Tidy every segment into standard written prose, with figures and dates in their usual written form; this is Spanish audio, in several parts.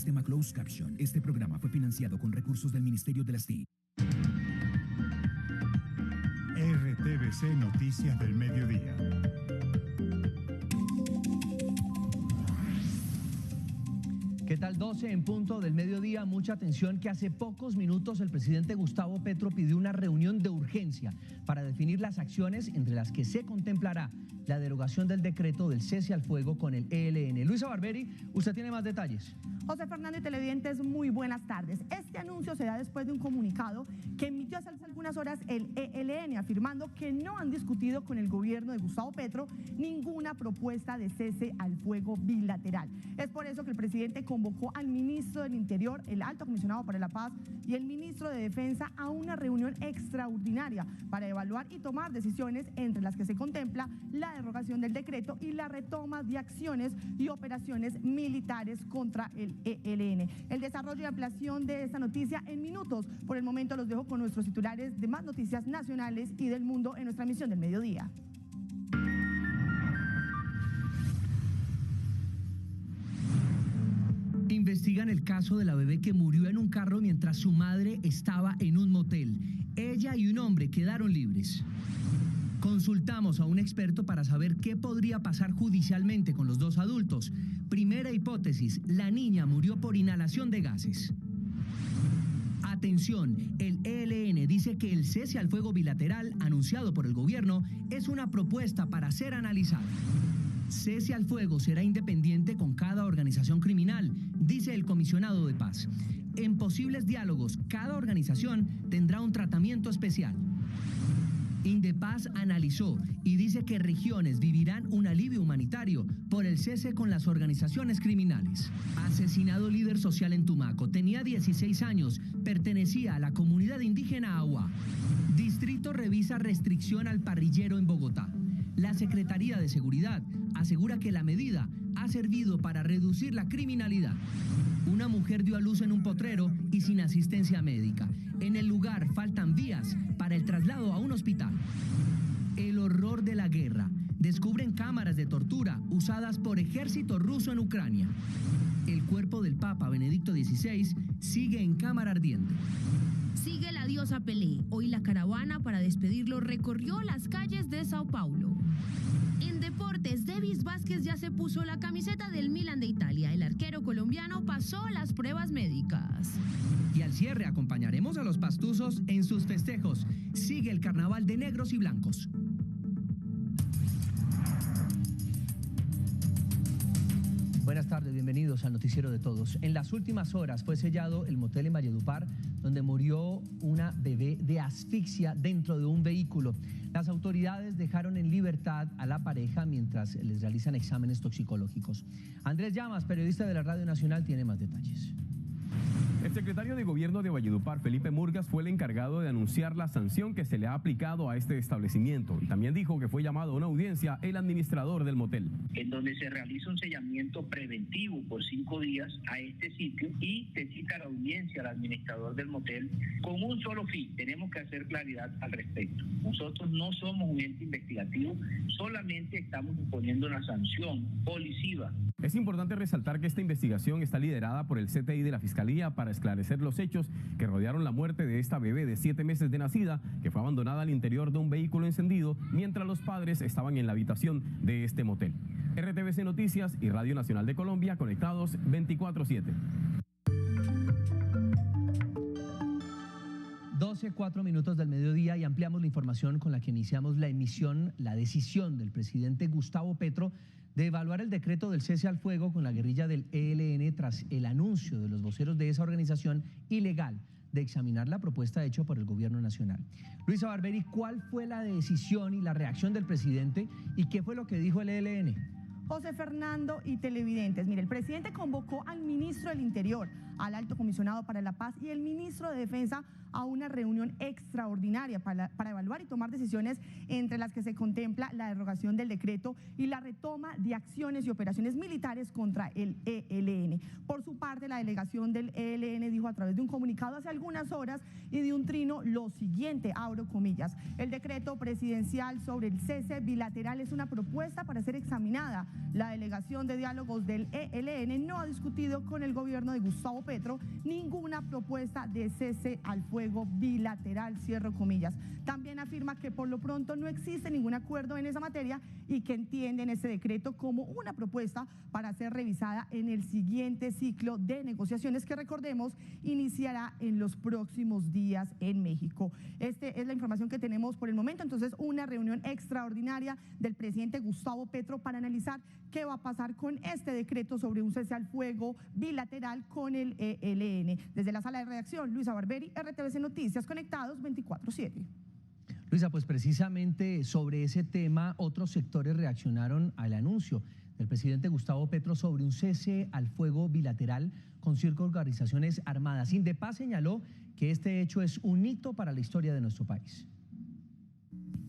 sistema Closed Caption. Este programa fue financiado con recursos del Ministerio de las TIC. RTVC Noticias del Mediodía. ¿Qué tal? 12 en punto del mediodía. Mucha atención que hace pocos minutos el presidente Gustavo Petro pidió una reunión de urgencia para definir las acciones entre las que se contemplará la derogación del decreto del cese al fuego con el ELN. Luisa Barberi, usted tiene más detalles. José Fernando y televidentes, muy buenas tardes. Este anuncio se da después de un comunicado que emitió hace algunas horas el ELN, afirmando que no han discutido con el gobierno de Gustavo Petro ninguna propuesta de cese al fuego bilateral. Es por eso que el presidente convocó al ministro del Interior, el alto comisionado para la paz y el ministro de Defensa a una reunión extraordinaria para evaluar y tomar decisiones entre las que se contempla la derogación del decreto y la retoma de acciones y operaciones militares contra el ELN. El desarrollo y ampliación de esta noticia en minutos. Por el momento los dejo con nuestros titulares de más noticias nacionales y del mundo en nuestra emisión del mediodía. Investigan el caso de la bebé que murió en un carro mientras su madre estaba en un motel. Ella y un hombre quedaron libres. Consultamos a un experto para saber qué podría pasar judicialmente con los dos adultos. Primera hipótesis, la niña murió por inhalación de gases. Atención, el ELN dice que el cese al fuego bilateral anunciado por el gobierno es una propuesta para ser analizada. Cese al fuego será independiente con cada organización criminal, dice el comisionado de paz. En posibles diálogos, cada organización tendrá un tratamiento especial. Indepaz analizó y dice que regiones vivirán un alivio humanitario por el cese con las organizaciones criminales. Asesinado líder social en Tumaco, tenía 16 años, pertenecía a la comunidad indígena Agua. Distrito revisa restricción al parrillero en Bogotá. La Secretaría de Seguridad asegura que la medida ha servido para reducir la criminalidad. Una mujer dio a luz en un potrero y sin asistencia médica. En el lugar faltan vías para el traslado a un hospital. El horror de la guerra. Descubren cámaras de tortura usadas por ejército ruso en Ucrania. El cuerpo del Papa Benedicto XVI sigue en cámara ardiente. Sigue la diosa Pelé. Hoy la caravana para despedirlo recorrió las calles de Sao Paulo. En deportes, Davis Vázquez ya se puso la camiseta del Milan de Italia. El arquero colombiano pasó las pruebas médicas. Y al cierre acompañaremos a los pastuzos en sus festejos. Sigue el carnaval de negros y blancos. Buenas tardes, bienvenidos al Noticiero de Todos. En las últimas horas fue sellado el motel en Valledupar, donde murió una bebé de asfixia dentro de un vehículo. Las autoridades dejaron en libertad a la pareja mientras les realizan exámenes toxicológicos. Andrés Llamas, periodista de la Radio Nacional, tiene más detalles. El secretario de Gobierno de Valledupar, Felipe Murgas, fue el encargado de anunciar la sanción que se le ha aplicado a este establecimiento y también dijo que fue llamado a una audiencia el administrador del motel. En donde se realiza un sellamiento preventivo por 5 días a este sitio y se cita la audiencia al administrador del motel con un solo fin. Tenemos que hacer claridad al respecto. Nosotros no somos un ente investigativo, solamente estamos imponiendo una sanción policiva. Es importante resaltar que esta investigación está liderada por el CTI de la Fiscalía para esclarecer los hechos que rodearon la muerte de esta bebé de 7 meses de nacida que fue abandonada al interior de un vehículo encendido mientras los padres estaban en la habitación de este motel. RTVC Noticias y Radio Nacional de Colombia conectados 24/7. 12:04 minutos del mediodía y ampliamos la información con la que iniciamos la decisión del presidente Gustavo Petro de evaluar el decreto del cese al fuego con la guerrilla del ELN tras el anuncio de los voceros de esa organización ilegal de examinar la propuesta hecha por el gobierno nacional. Luisa Barberi, ¿cuál fue la decisión y la reacción del presidente y qué fue lo que dijo el ELN? José Fernando y televidentes, mire, el presidente convocó al ministro del Interior, al Alto Comisionado para la Paz y el ministro de Defensa a una reunión extraordinaria para evaluar y tomar decisiones, entre las que se contempla la derogación del decreto y la retoma de acciones y operaciones militares contra el ELN. Por su parte, la delegación del ELN dijo a través de un comunicado hace algunas horas y de un trino lo siguiente, abro comillas: el decreto presidencial sobre el cese bilateral es una propuesta para ser examinada. La delegación de diálogos del ELN no ha discutido con el gobierno de Gustavo Petro ninguna propuesta de cese al fuego bilateral, cierro comillas. También afirma que por lo pronto no existe ningún acuerdo en esa materia y que entienden ese decreto como una propuesta para ser revisada en el siguiente ciclo de negociaciones que, recordemos, iniciará en los próximos días en México. Esta es la información que tenemos por el momento. Entonces, una reunión extraordinaria del presidente Gustavo Petro para analizar qué va a pasar con este decreto sobre un cese al fuego bilateral con el ELN. Desde la sala de redacción, Luisa Barberi, RTBC Noticias, conectados 24/7. Luisa, pues precisamente sobre ese tema, otros sectores reaccionaron al anuncio del presidente Gustavo Petro sobre un cese al fuego bilateral con 5 organizaciones armadas. Indepaz señaló que este hecho es un hito para la historia de nuestro país.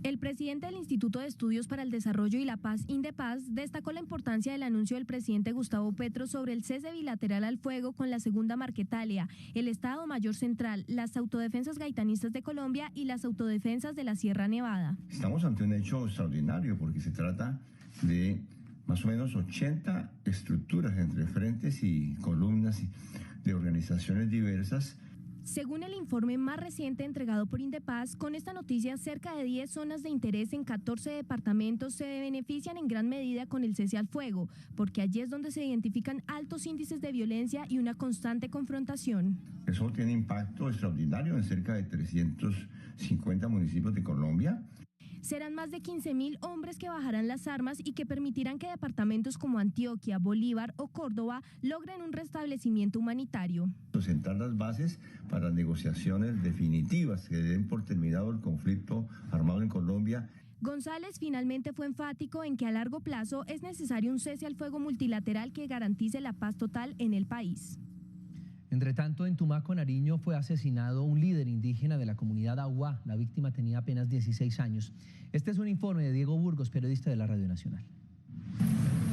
El presidente del Instituto de Estudios para el Desarrollo y la Paz, Indepaz, destacó la importancia del anuncio del presidente Gustavo Petro sobre el cese bilateral al fuego con la Segunda Marquetalia, el Estado Mayor Central, las autodefensas gaitanistas de Colombia y las autodefensas de la Sierra Nevada. Estamos ante un hecho extraordinario porque se trata de más o menos 80 estructuras entre frentes y columnas de organizaciones diversas. Según el informe más reciente entregado por Indepaz, con esta noticia cerca de 10 zonas de interés en 14 departamentos se benefician en gran medida con el cese al fuego, porque allí es donde se identifican altos índices de violencia y una constante confrontación. Eso tiene impacto extraordinario en cerca de 350 municipios de Colombia. Serán más de 15.000 hombres que bajarán las armas y que permitirán que departamentos como Antioquia, Bolívar o Córdoba logren un restablecimiento humanitario. Sentar las bases para negociaciones definitivas que den por terminado el conflicto armado en Colombia. González finalmente fue enfático en que a largo plazo es necesario un cese al fuego multilateral que garantice la paz total en el país. Entre tanto, en Tumaco, Nariño, fue asesinado un líder indígena de la comunidad Aguá. La víctima tenía apenas 16 años. Este es un informe de Diego Burgos, periodista de la Radio Nacional.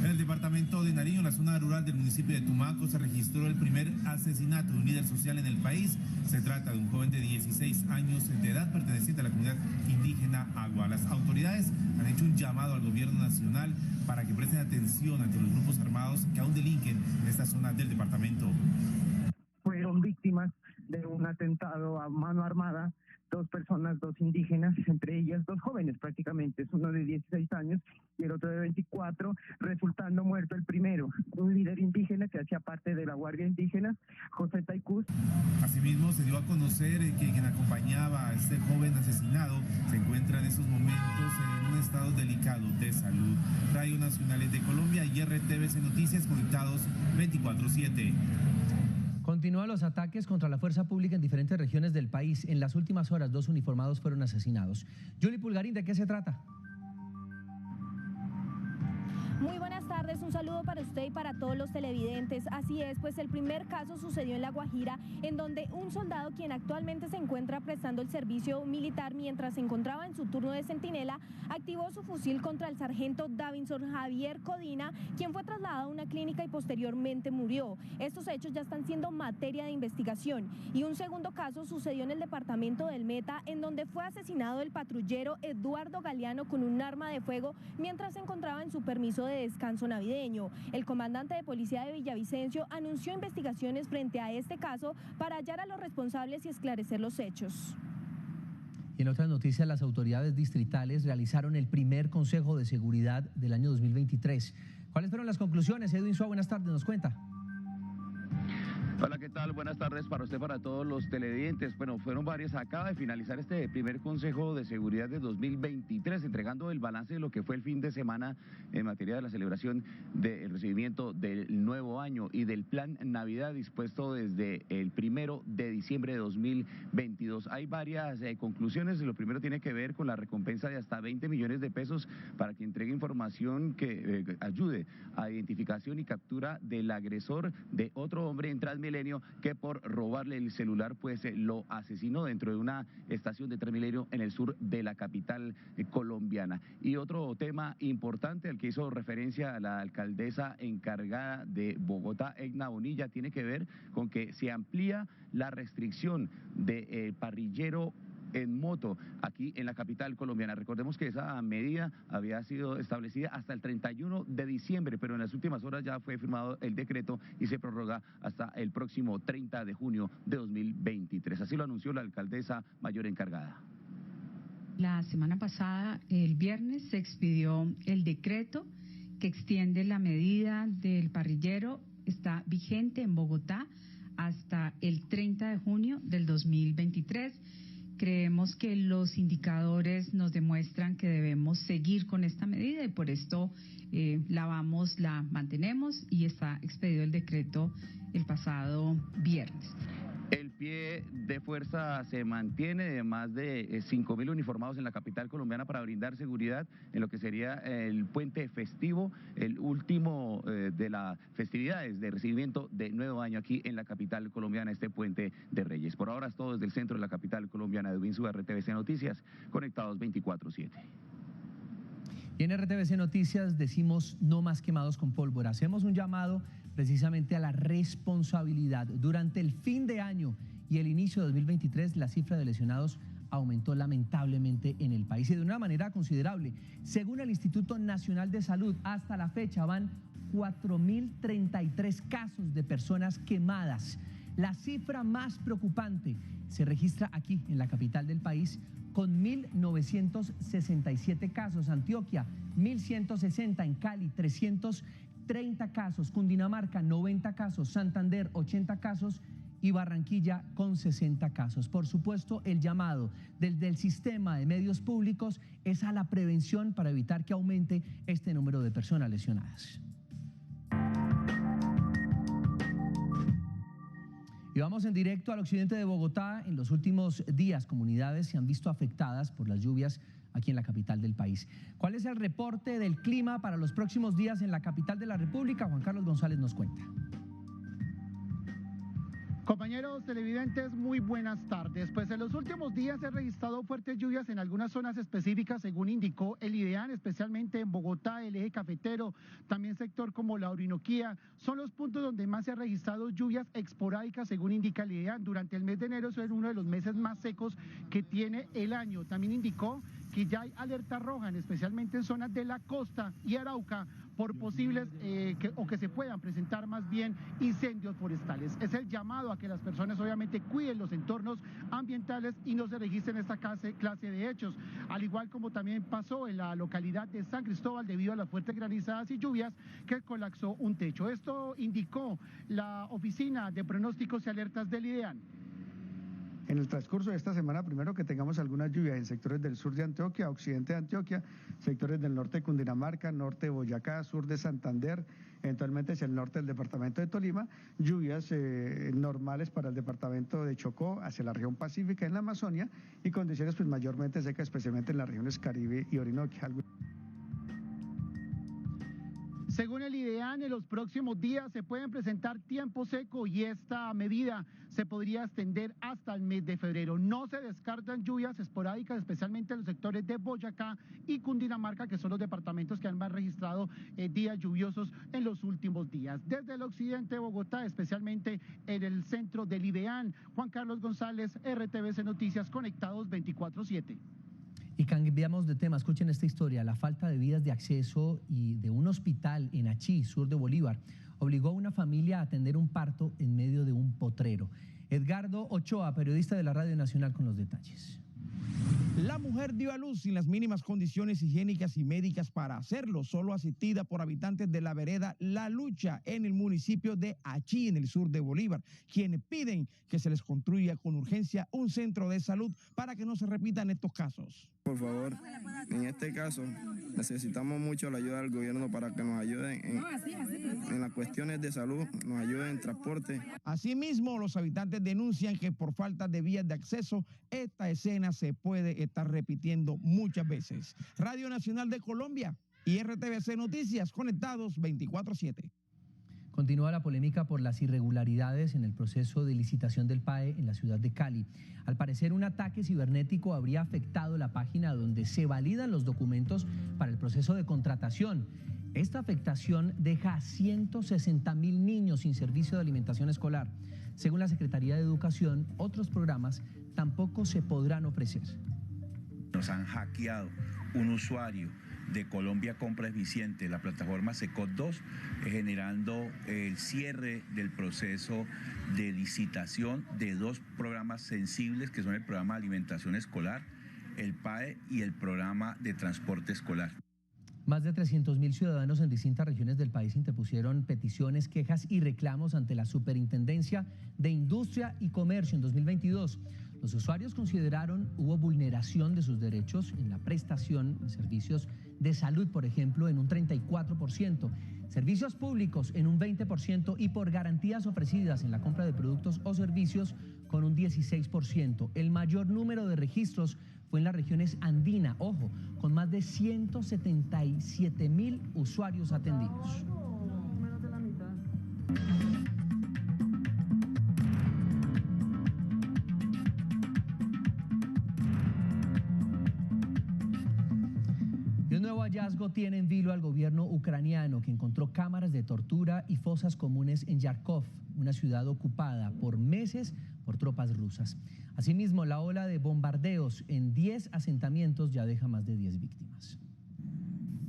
En el departamento de Nariño, en la zona rural del municipio de Tumaco, se registró el primer asesinato de un líder social en el país. Se trata de un joven de 16 años de edad perteneciente a la comunidad indígena Aguá. Las autoridades han hecho un llamado al gobierno nacional para que presten atención ante los grupos armados que aún delinquen en esta zona del departamento. Fueron víctimas de un atentado a mano armada, 2 personas, 2 indígenas, entre ellas 2 jóvenes prácticamente, uno de 16 años y el otro de 24, resultando muerto el primero, un líder indígena que hacía parte de la Guardia Indígena, José Taicús. Asimismo, se dio a conocer que quien acompañaba a este joven asesinado se encuentra en estos momentos en un estado delicado de salud. Radio Nacionales de Colombia y RTBC Noticias, conectados 24/7. Continúan los ataques contra la fuerza pública en diferentes regiones del país. En las últimas horas, 2 uniformados fueron asesinados. Yuli Pulgarín, ¿de qué se trata? Muy buenas tardes, un saludo para usted y para todos los televidentes. Así es, pues el primer caso sucedió en La Guajira, en donde un soldado quien actualmente se encuentra prestando el servicio militar mientras se encontraba en su turno de centinela, activó su fusil contra el sargento Davinson Javier Codina, quien fue trasladado a una clínica y posteriormente murió. Estos hechos ya están siendo materia de investigación. Y un segundo caso sucedió en el departamento del Meta, en donde fue asesinado el patrullero Eduardo Galeano con un arma de fuego mientras se encontraba en su permiso de descanso navideño. El comandante de policía de Villavicencio anunció investigaciones frente a este caso para hallar a los responsables y esclarecer los hechos. Y en otras noticias, las autoridades distritales realizaron el primer Consejo de Seguridad del año 2023. ¿Cuáles fueron las conclusiones? Edwin Suárez, buenas tardes, nos cuenta. Hola, ¿qué tal? Buenas tardes para usted, para todos los televidentes. Bueno, fueron varias. Acaba de finalizar este primer Consejo de Seguridad de 2023, entregando el balance de lo que fue el fin de semana en materia de la celebración del recibimiento del nuevo año y del plan Navidad dispuesto desde el 1 de diciembre de 2022. Hay varias conclusiones. Lo primero tiene que ver con la recompensa de hasta 20 millones de pesos para que entregue información que ayude a identificación y captura del agresor de otro hombre en Transmilenio Transmilenio que por robarle el celular pues lo asesinó dentro de una estación de Transmilenio en el sur de la capital colombiana. Y otro tema importante al que hizo referencia la alcaldesa encargada de Bogotá, Edna Bonilla, tiene que ver con que se amplía la restricción de parrillero en moto aquí en la capital colombiana. Recordemos que esa medida había sido establecida hasta el 31 de diciembre, pero en las últimas horas ya fue firmado el decreto y se prorroga hasta el próximo 30 de junio de 2023. Así lo anunció la alcaldesa mayor encargada. La semana pasada, el viernes, se expidió el decreto que extiende la medida del parrillero. Está vigente en Bogotá hasta el 30 de junio del 2023. Creemos que los indicadores nos demuestran que debemos seguir con esta medida y por esto la mantenemos y está expedido el decreto el pasado viernes. El pie de fuerza se mantiene de más de 5.000 uniformados en la capital colombiana para brindar seguridad en lo que sería el puente festivo, el último de las festividades de recibimiento de nuevo año aquí en la capital colombiana, este puente de Reyes. Por ahora es todo desde el centro de la capital colombiana. Edwin Su, RTVC Noticias, conectados 24/7. Y en RTVC Noticias decimos no más quemados con pólvora. Hacemos un llamado precisamente a la responsabilidad. Durante el fin de año y el inicio de 2023, la cifra de lesionados aumentó lamentablemente en el país y de una manera considerable. Según el Instituto Nacional de Salud, hasta la fecha van 4.033 casos de personas quemadas. La cifra más preocupante se registra aquí en la capital del país con 1.967 casos. Antioquia, 1.160, en Cali, 330 casos, Cundinamarca 90 casos, Santander 80 casos y Barranquilla con 60 casos. Por supuesto, el llamado del sistema de medios públicos es a la prevención para evitar que aumente este número de personas lesionadas. Y vamos en directo al occidente de Bogotá. En los últimos días, comunidades se han visto afectadas por las lluvias aquí en la capital del país. ¿Cuál es el reporte del clima para los próximos días en la capital de la República? Juan Carlos González nos cuenta. Compañeros televidentes, muy buenas tardes. Pues en los últimos días se han registrado fuertes lluvias en algunas zonas específicas, según indicó el IDEAN, especialmente en Bogotá, el eje cafetero, también sector como la Orinoquía. Son los puntos donde más se han registrado lluvias esporádicas, según indica el IDEAN. Durante el mes de enero es uno de los meses más secos que tiene el año. También indicó que ya hay alerta roja, especialmente en zonas de la costa y Arauca, por posibles que se puedan presentar más bien incendios forestales. Es el llamado a que las personas obviamente cuiden los entornos ambientales y no se registren esta clase de hechos, al igual como también pasó en la localidad de San Cristóbal debido a las fuertes granizadas y lluvias que colapsó un techo. Esto indicó la Oficina de Pronósticos y Alertas del IDEAN. En el transcurso de esta semana, primero que tengamos algunas lluvias en sectores del sur de Antioquia, occidente de Antioquia, sectores del norte de Cundinamarca, norte de Boyacá, sur de Santander, eventualmente hacia el norte del departamento de Tolima, lluvias normales para el departamento de Chocó, hacia la región pacífica en la Amazonia y condiciones pues mayormente secas, especialmente en las regiones Caribe y Orinoquia. Según el IDEAN, en los próximos días se pueden presentar tiempo seco y esta medida se podría extender hasta el mes de febrero. No se descartan lluvias esporádicas, especialmente en los sectores de Boyacá y Cundinamarca, que son los departamentos que han más registrado días lluviosos en los últimos días. Desde el occidente de Bogotá, especialmente en el centro del IDEAN, Juan Carlos González, RTVC Noticias, conectados 24/7. Y cambiamos de tema, escuchen esta historia. La falta de vías de acceso y de un hospital en Achí, sur de Bolívar, obligó a una familia a atender un parto en medio de un potrero. Edgardo Ochoa, periodista de la Radio Nacional, con los detalles. La mujer dio a luz sin las mínimas condiciones higiénicas y médicas para hacerlo, solo asistida por habitantes de la vereda La Lucha en el municipio de Achí, en el sur de Bolívar, quienes piden que se les construya con urgencia un centro de salud para que no se repitan estos casos. Por favor, en este caso necesitamos mucho la ayuda del gobierno para que nos ayuden en las cuestiones de salud, nos ayuden en transporte. Asimismo, los habitantes denuncian que por falta de vías de acceso, esta escena se puede estar repitiendo muchas veces. Radio Nacional de Colombia y RTVC Noticias, conectados 24/7. Continúa la polémica por las irregularidades en el proceso de licitación del PAE en la ciudad de Cali. Al parecer, un ataque cibernético habría afectado la página donde se validan los documentos para el proceso de contratación. Esta afectación deja a 160.000 niños sin servicio de alimentación escolar. Según la Secretaría de Educación, otros programas tampoco se podrán ofrecer. Nos han hackeado un usuario de Colombia Compra Eficiente, la plataforma SECOT 2, generando el cierre del proceso de licitación de dos programas sensibles, que son el programa de alimentación escolar, el PAE, y el programa de transporte escolar. Más de 300.000 ciudadanos en distintas regiones del país interpusieron peticiones, quejas y reclamos ante la Superintendencia de Industria y Comercio en 2022. Los usuarios consideraron hubo vulneración de sus derechos en la prestación de servicios de salud, por ejemplo, en un 34%, servicios públicos en un 20% y por garantías ofrecidas en la compra de productos o servicios con un 16%. El mayor número de registros fue en las regiones andina, ojo, con más de 177.000 usuarios atendidos. Y un nuevo hallazgo tiene en vilo al gobierno ucraniano, que encontró cámaras de tortura y fosas comunes en Yarkov, una ciudad ocupada por meses por tropas rusas. Asimismo, la ola de bombardeos en 10 asentamientos ya deja más de 10 víctimas.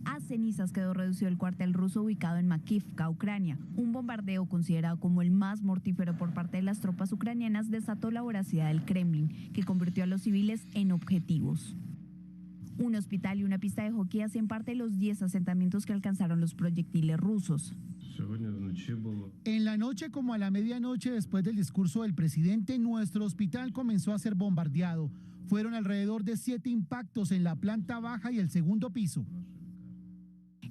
A cenizas quedó reducido el cuartel ruso ubicado en Makivka, Ucrania. Un bombardeo considerado como el más mortífero por parte de las tropas ucranianas desató la voracidad del Kremlin, que convirtió a los civiles en objetivos. Un hospital y una pista de hockey hacen parte de los 10 asentamientos que alcanzaron los proyectiles rusos. En la noche, como a la medianoche después del discurso del presidente, nuestro hospital comenzó a ser bombardeado. Fueron alrededor de 7 impactos en la planta baja y el segundo piso.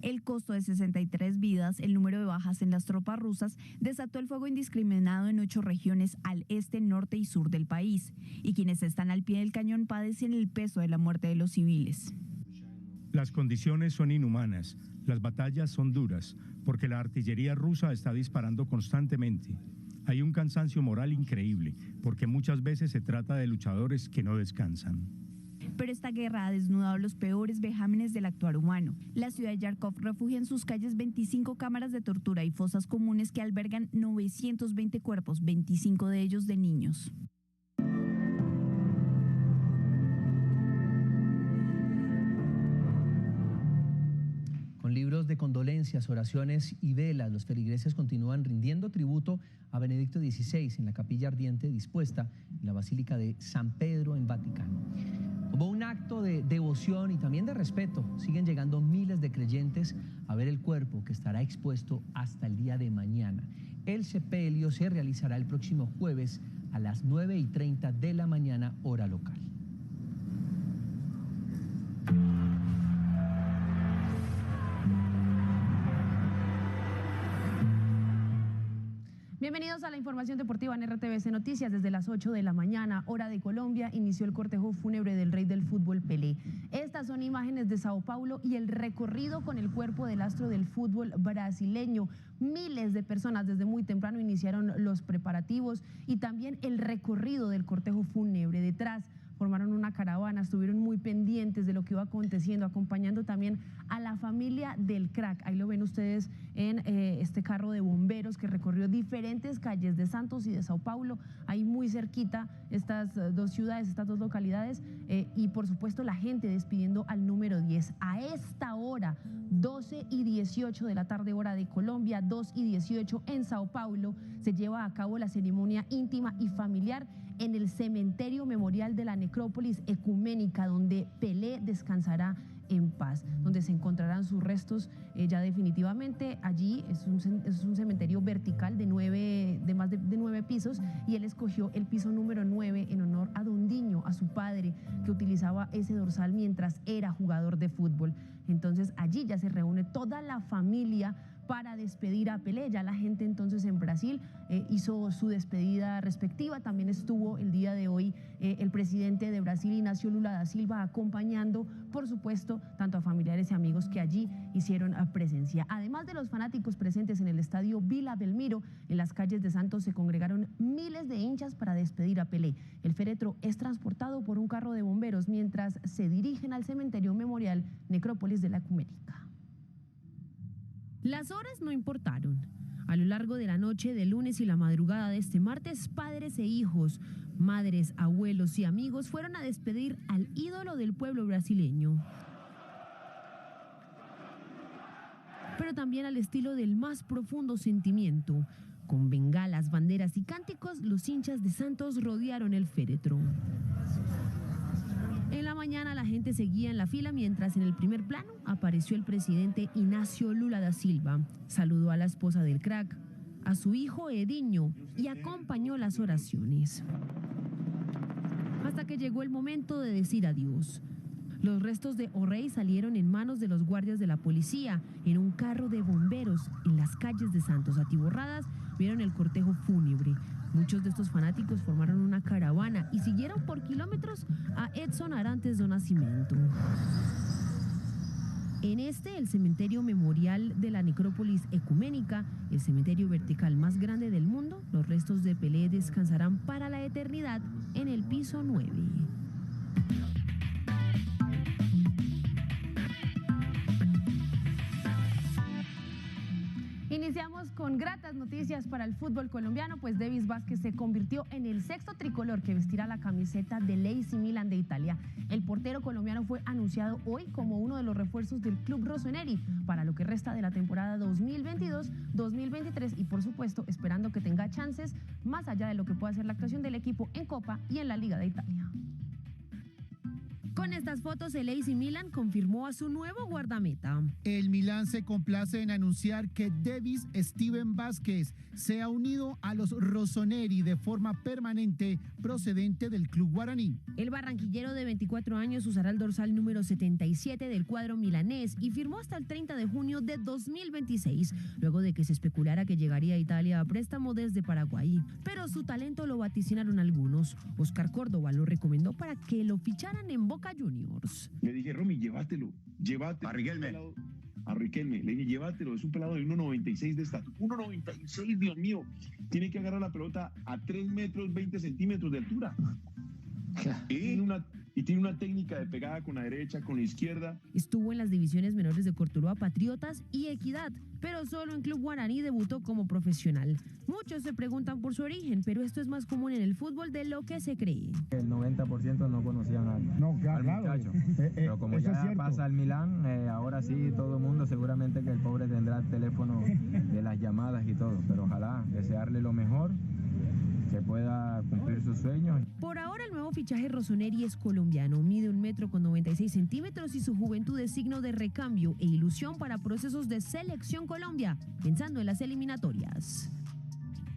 El costo de 63 vidas, el número de bajas en las tropas rusas, desató el fuego indiscriminado en 8 regiones al este, norte y sur del país. Y quienes están al pie del cañón padecen el peso de la muerte de los civiles. Las condiciones son inhumanas, las batallas son duras, porque la artillería rusa está disparando constantemente. Hay un cansancio moral increíble, porque muchas veces se trata de luchadores que no descansan. Pero esta guerra ha desnudado los peores vejámenes del actuar humano. La ciudad de Yarkov refugia en sus calles 25 cámaras de tortura y fosas comunes que albergan 920 cuerpos, 25 de ellos de niños. Con libros de condolencias, oraciones y velas, los feligreses continúan rindiendo tributo a Benedicto XVI en la capilla ardiente dispuesta en la Basílica de San Pedro en Vaticano. Como un acto de devoción y también de respeto, siguen llegando miles de creyentes a ver el cuerpo que estará expuesto hasta el día de mañana. El sepelio se realizará el próximo jueves a las 9:30 de la mañana, hora local. Bienvenidos a la información deportiva en RTBC Noticias. Desde las 8 de la mañana, hora de Colombia, inició el cortejo fúnebre del rey del fútbol, Pelé. Estas son imágenes de Sao Paulo y el recorrido con el cuerpo del astro del fútbol brasileño. Miles de personas desde muy temprano iniciaron los preparativos y también el recorrido del cortejo fúnebre. Detrás formaron una caravana, estuvieron muy pendientes de lo que iba aconteciendo, acompañando también a la familia del crack. Ahí lo ven ustedes en este carro de bomberos que recorrió diferentes calles de Santos y de Sao Paulo, ahí muy cerquita estas dos ciudades, estas dos localidades, y por supuesto la gente despidiendo al número 10. A esta hora, 12:18 de la tarde, hora de Colombia, 2:18 en Sao Paulo, se lleva a cabo la ceremonia íntima y familiar en el cementerio memorial de la necrópolis ecuménica, donde Pelé descansará en paz, donde se encontrarán sus restos ya definitivamente. Allí es un cementerio vertical de más de 9 pisos, y él escogió el piso número 9 en honor a Don Diño, a su padre, que utilizaba ese dorsal mientras era jugador de fútbol. Entonces allí ya se reúne toda la familia para despedir a Pelé. Ya la gente entonces en Brasil hizo su despedida respectiva. También estuvo el día de hoy el presidente de Brasil, Inácio Lula da Silva, acompañando, por supuesto, tanto a familiares y amigos que allí hicieron presencia. Además de los fanáticos presentes en el estadio Vila Belmiro, en las calles de Santos se congregaron miles de hinchas para despedir a Pelé. El féretro es transportado por un carro de bomberos mientras se dirigen al cementerio memorial Necrópolis de la Ecuménica. Las horas no importaron. A lo largo de la noche de lunes y la madrugada de este martes, padres e hijos, madres, abuelos y amigos fueron a despedir al ídolo del pueblo brasileño. Pero también al estilo del más profundo sentimiento. Con bengalas, banderas y cánticos, los hinchas de Santos rodearon el féretro. En la mañana la gente seguía en la fila mientras en el primer plano apareció el presidente Inácio Lula da Silva. Saludó a la esposa del crack, a su hijo Edinho y acompañó las oraciones. Hasta que llegó el momento de decir adiós. Los restos de O'Reilly salieron en manos de los guardias de la policía en un carro de bomberos en las calles de Santos. Atiborradas vieron el cortejo fúnebre. Muchos de estos fanáticos formaron una caravana y siguieron por kilómetros a Edson Arantes do Nascimento. En el cementerio memorial de la Necrópolis Ecuménica, el cementerio vertical más grande del mundo, los restos de Pelé descansarán para la eternidad en el piso 9. Iniciamos con gratas noticias para el fútbol colombiano, pues Davis Vázquez se convirtió en el sexto tricolor que vestirá la camiseta del AC Milan de Italia. El portero colombiano fue anunciado hoy como uno de los refuerzos del club rossoneri para lo que resta de la temporada 2022-2023 y por supuesto esperando que tenga chances más allá de lo que pueda ser la actuación del equipo en Copa y en la Liga de Italia. Con estas fotos, el AC Milan confirmó a su nuevo guardameta. El Milan se complace en anunciar que Davis Steven Vázquez se ha unido a los rossoneri de forma permanente procedente del club guaraní. El barranquillero de 24 años usará el dorsal número 77 del cuadro milanés y firmó hasta el 30 de junio de 2026, luego de que se especulara que llegaría a Italia a préstamo desde Paraguay. Pero su talento lo vaticinaron algunos. Oscar Córdoba lo recomendó para que lo ficharan en Boca Juniors. Le dije, Romy, llévatelo. A Riquelme. A Riquelme. Le dije, llévatelo. Es un pelado de 1.96 de estatura. 1.96, Dios mío. Tiene que agarrar la pelota a 3 metros 20 centímetros de altura. Y tiene una técnica de pegada con la derecha, con la izquierda. Estuvo en las divisiones menores de Cortuluá, Patriotas y Equidad, pero solo en Club Guaraní debutó como profesional. Muchos se preguntan por su origen, pero esto es más común en el fútbol de lo que se cree. El 90% no conocían al muchacho, pero como ya pasa al Milán, ahora sí todo el mundo seguramente que el pobre tendrá el teléfono de las llamadas y todo, pero ojalá desearle lo mejor, que pueda cumplir sus sueños. Por ahora el nuevo fichaje rossoneri es colombiano, mide 1,96 metros y su juventud es signo de recambio e ilusión para procesos de selección Colombia, pensando en las eliminatorias.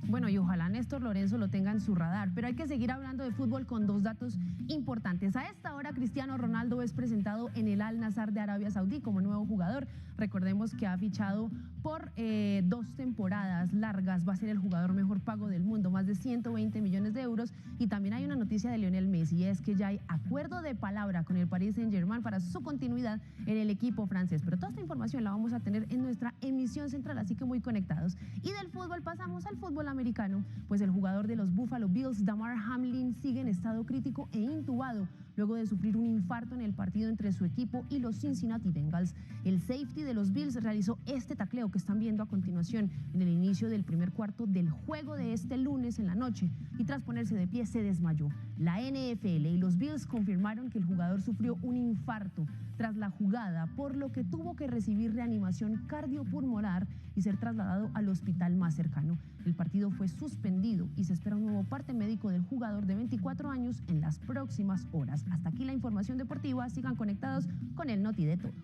Bueno, y ojalá Néstor Lorenzo lo tenga en su radar, pero hay que seguir hablando de fútbol con dos datos importantes. A esta hora, Cristiano Ronaldo es presentado en el Al Nassr de Arabia Saudí como nuevo jugador. Recordemos que ha fichado por 2 temporadas largas, va a ser el jugador mejor pago del mundo, más de 120 millones de euros. Y también hay una noticia de Lionel Messi, y es que ya hay acuerdo de palabra con el Paris Saint-Germain para su continuidad en el equipo francés. Pero toda esta información la vamos a tener en nuestra emisión central, así que muy conectados. Y del fútbol pasamos al fútbol americano, pues el jugador de los Buffalo Bills, Damar Hamlin, sigue en estado crítico e intubado luego de sufrir un infarto en el partido entre su equipo y los Cincinnati Bengals. El safety de los Bills realizó este tacleo que están viendo a continuación en el inicio del primer cuarto del juego de este lunes en la noche y tras ponerse de pie se desmayó. La NFL y los Bills confirmaron que el jugador sufrió un infarto tras la jugada, por lo que tuvo que recibir reanimación cardiopulmonar y ser trasladado al hospital más cercano. El partido fue suspendido y se espera un nuevo parte médico del jugador de 24 años en las próximas horas. Hasta aquí la información deportiva. Sigan conectados con el Noti de Todos.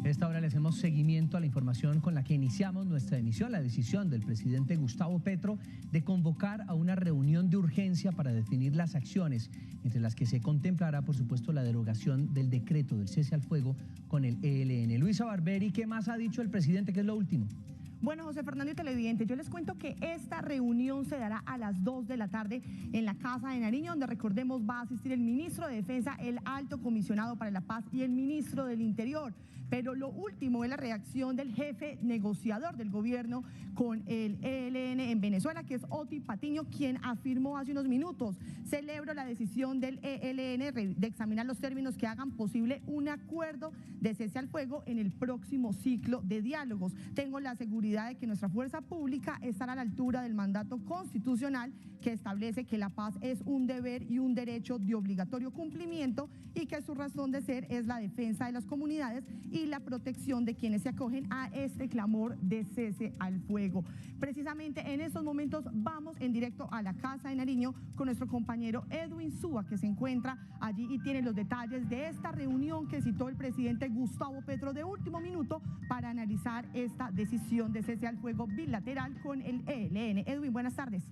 A esta hora le hacemos seguimiento a la información con la que iniciamos nuestra emisión, la decisión del presidente Gustavo Petro de convocar a una reunión de urgencia para definir las acciones, entre las que se contemplará, por supuesto, la derogación del decreto del cese al fuego con el ELN. Luisa Barberi, ¿qué más ha dicho el presidente? ¿Qué es lo último? Bueno, José Fernando y televidentes, yo les cuento que esta reunión se dará a las 2 de la tarde en la Casa de Nariño, donde recordemos va a asistir el ministro de Defensa, el alto comisionado para la paz y el ministro del Interior. Pero lo último es la reacción del jefe negociador del gobierno con el ELN en Venezuela, que es Oti Patiño, quien afirmó hace unos minutos: celebro la decisión del ELN de examinar los términos que hagan posible un acuerdo de cese al fuego en el próximo ciclo de diálogos. Tengo la seguridad de que nuestra fuerza pública estará a la altura del mandato constitucional que establece que la paz es un deber y un derecho de obligatorio cumplimiento y que su razón de ser es la defensa de las comunidades y la protección de quienes se acogen a este clamor de cese al fuego. Precisamente en estos momentos vamos en directo a la Casa de Nariño con nuestro compañero Edwin Súa, que se encuentra allí y tiene los detalles de esta reunión que citó el presidente Gustavo Petro de último minuto para analizar esta decisión de cese al fuego bilateral con el ELN. Edwin, buenas tardes.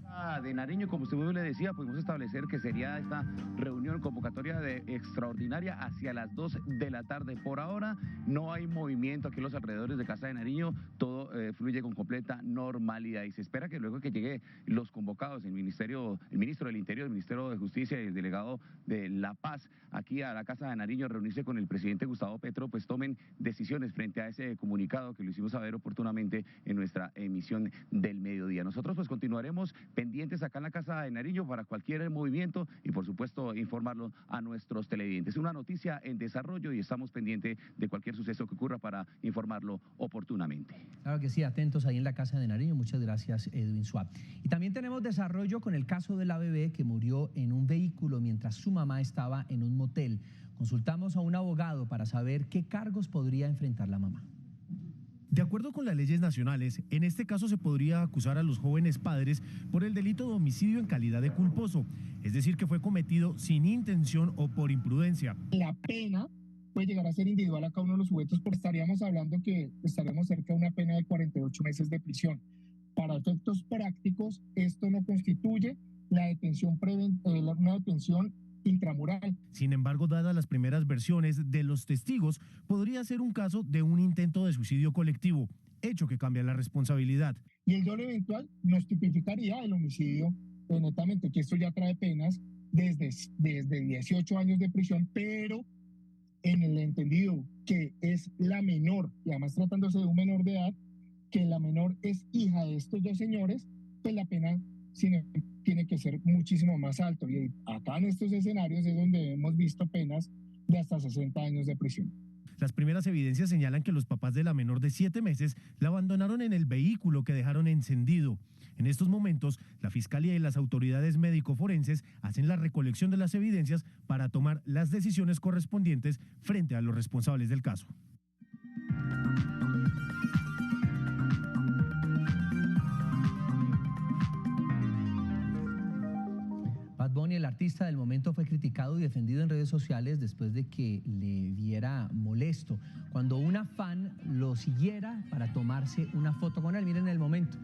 De Nariño, como usted le decía, pudimos establecer que sería esta reunión convocatoria de extraordinaria hacia las 2 de la tarde. Por ahora no hay movimiento aquí en los alrededores de Casa de Nariño, todo fluye con completa normalidad y se espera que luego que llegue los convocados, el ministro del Interior, el Ministerio de Justicia y el delegado de La Paz aquí a la Casa de Nariño a reunirse con el presidente Gustavo Petro, pues tomen decisiones frente a ese comunicado que lo hicimos saber oportunamente en nuestra emisión del mediodía. Nosotros pues continuaremos pendientes acá en la Casa de Nariño para cualquier movimiento y por supuesto informarlo a nuestros televidentes. Una noticia en desarrollo y estamos pendientes de cualquier suceso que ocurra para informarlo oportunamente. Claro que sí, atentos ahí en la Casa de Nariño. Muchas gracias, Edwin Suárez. Y también tenemos desarrollo con el caso de la bebé que murió en un vehículo mientras su mamá estaba en un motel. Consultamos a un abogado para saber qué cargos podría enfrentar la mamá. De acuerdo con las leyes nacionales, en este caso se podría acusar a los jóvenes padres por el delito de homicidio en calidad de culposo, es decir, que fue cometido sin intención o por imprudencia. La pena puede llegar a ser individual a cada uno de los sujetos, porque estaríamos hablando que estaríamos cerca de una pena de 48 meses de prisión. Para efectos prácticos, esto no constituye la detención una detención intramural. Sin embargo, dadas las primeras versiones de los testigos, podría ser un caso de un intento de suicidio colectivo, hecho que cambia la responsabilidad. Y el dolo eventual nos tipificaría el homicidio, netamente, que esto ya trae penas desde 18 años de prisión, pero en el entendido que es la menor, y además tratándose de un menor de edad, que la menor es hija de estos dos señores, pues la pena tiene que ser muchísimo más alto. Y acá en estos escenarios es donde hemos visto penas de hasta 60 años de prisión. Las primeras evidencias señalan que los papás de la menor de 7 meses la abandonaron en el vehículo que dejaron encendido. En estos momentos, la Fiscalía y las autoridades médico-forenses hacen la recolección de las evidencias para tomar las decisiones correspondientes frente a los responsables del caso. Bad Bunny, el artista del momento, fue criticado y defendido en redes sociales después de que le diera molesto cuando una fan lo siguiera para tomarse una foto con él. Miren el momento.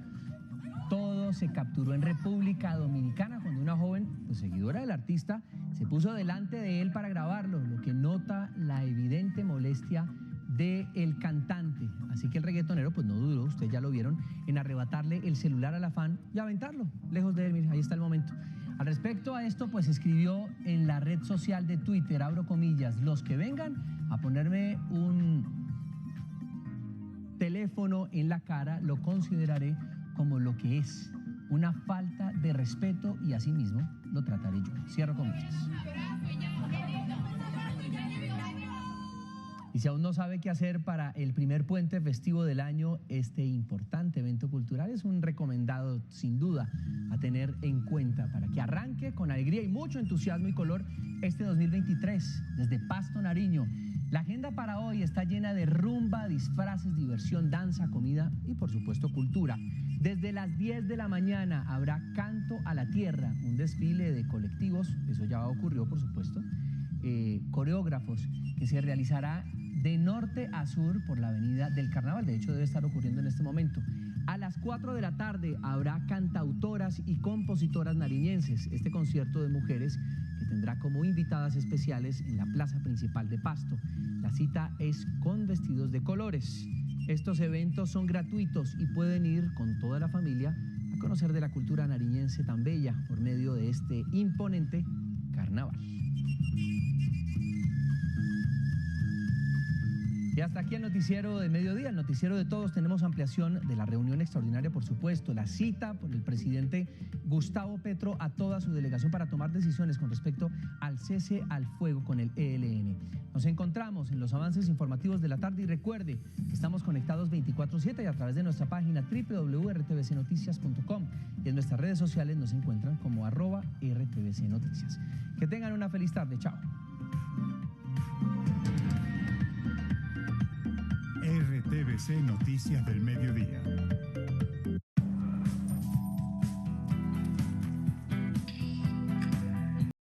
Todo se capturó en República Dominicana cuando una joven, pues, seguidora del artista, se puso delante de él para grabarlo, lo que nota la evidente molestia del cantante. Así que el reggaetonero pues no dudó, ustedes ya lo vieron, en arrebatarle el celular a la fan y aventarlo lejos de él. Miren, ahí está el momento. Al respecto a esto, pues escribió en la red social de Twitter, abro comillas: los que vengan a ponerme un teléfono en la cara lo consideraré como lo que es, una falta de respeto, y así mismo lo trataré yo. Cierro comillas. Y si aún no sabe qué hacer para el primer puente festivo del año, este importante evento cultural es un recomendado sin duda a tener en cuenta para que arranque con alegría y mucho entusiasmo y color este 2023 desde Pasto, Nariño. La agenda para hoy está llena de rumba, disfraces, diversión, danza, comida y por supuesto cultura. Desde las 10 de la mañana habrá Canto a la Tierra, un desfile de colectivos, eso ya ocurrió por supuesto, coreógrafos, que se realizará de norte a sur por la avenida del Carnaval. De hecho, debe estar ocurriendo en este momento. A las 4 de la tarde habrá cantautoras y compositoras nariñenses. Este concierto de mujeres que tendrá como invitadas especiales en la plaza principal de Pasto. La cita es con vestidos de colores. Estos eventos son gratuitos y pueden ir con toda la familia a conocer de la cultura nariñense tan bella por medio de este imponente carnaval. Y hasta aquí el noticiero de mediodía, el noticiero de todos. Tenemos ampliación de la reunión extraordinaria, por supuesto, la cita por el presidente Gustavo Petro a toda su delegación para tomar decisiones con respecto al cese al fuego con el ELN. Nos encontramos en los avances informativos de la tarde y recuerde, estamos conectados 24/7 y a través de nuestra página www.rtbcnoticias.com y en nuestras redes sociales nos encuentran como @rtbcnoticias. Que tengan una feliz tarde, chao. RTBC Noticias del Mediodía.